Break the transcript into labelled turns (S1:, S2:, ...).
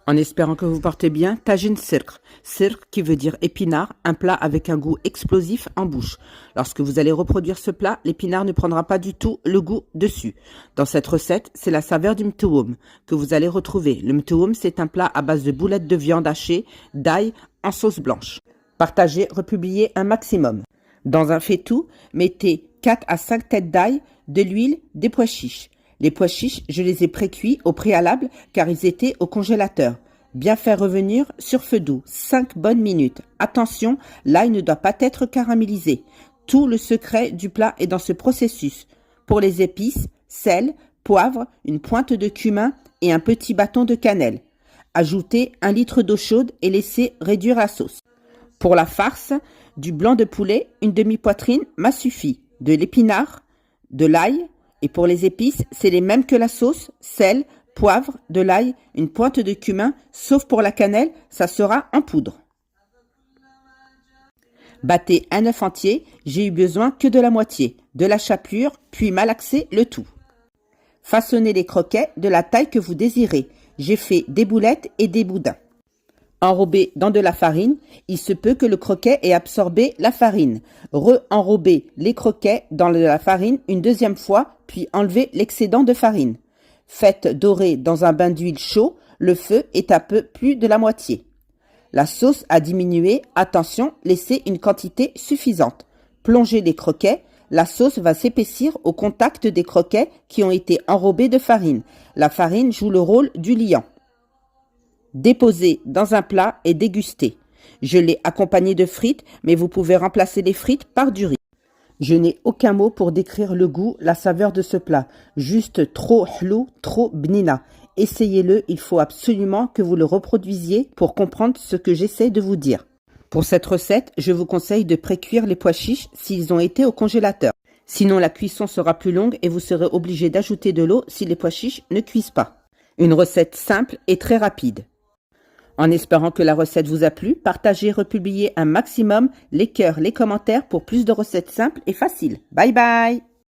S1: En espérant que vous portez bien, tagine sirk. Sirk qui veut dire épinard, un plat avec un goût explosif en bouche. Lorsque vous allez reproduire ce plat, l'épinard ne prendra pas du tout le goût dessus. Dans cette recette, c'est la saveur du mtoum que vous allez retrouver. Le mtoum, c'est un plat à base de boulettes de viande hachée, d'ail en sauce blanche. Partagez, republiez un maximum. Dans un faitout, mettez 4 à 5 têtes d'ail, de l'huile, des pois chiches. Les pois chiches, je les ai précuits au préalable car ils étaient au congélateur. Bien faire revenir sur feu doux, 5 bonnes minutes. Attention, l'ail ne doit pas être caramélisé. Tout le secret du plat est dans ce processus. Pour les épices, sel, poivre, une pointe de cumin et un petit bâton de cannelle. Ajoutez 1 litre d'eau chaude et laissez réduire la sauce. Pour la farce, du blanc de poulet, une demi-poitrine m'a suffi. De l'épinard, de l'ail, et pour les épices, c'est les mêmes que la sauce, sel, poivre, de l'ail, une pointe de cumin, sauf pour la cannelle, ça sera en poudre. Battez un œuf entier, j'ai eu besoin que de la moitié, de la chapelure, puis malaxez le tout. Façonnez les croquets de la taille que vous désirez. J'ai fait des boulettes et des boudins. Enrobez dans de la farine, il se peut que le croquet ait absorbé la farine. Re-enrobez les croquets dans de la farine une deuxième fois, puis enlevez l'excédent de farine. Faites dorer dans un bain d'huile chaud, le feu est à peu plus de la moitié. La sauce a diminué, attention, laissez une quantité suffisante. Plongez les croquets, la sauce va s'épaissir au contact des croquets qui ont été enrobés de farine. La farine joue le rôle du liant. Déposez dans un plat et dégustez. Je l'ai accompagné de frites, mais vous pouvez remplacer les frites par du riz. Je n'ai aucun mot pour décrire le goût, la saveur de ce plat. Juste trop hlou, trop bnina. Essayez-le, il faut absolument que vous le reproduisiez pour comprendre ce que j'essaie de vous dire. Pour cette recette, je vous conseille de pré-cuire les pois chiches s'ils ont été au congélateur. Sinon, la cuisson sera plus longue et vous serez obligé d'ajouter de l'eau si les pois chiches ne cuisent pas. Une recette simple et très rapide. En espérant que la recette vous a plu, partagez, republiez un maximum, les cœurs, les commentaires pour plus de recettes simples et faciles. Bye bye!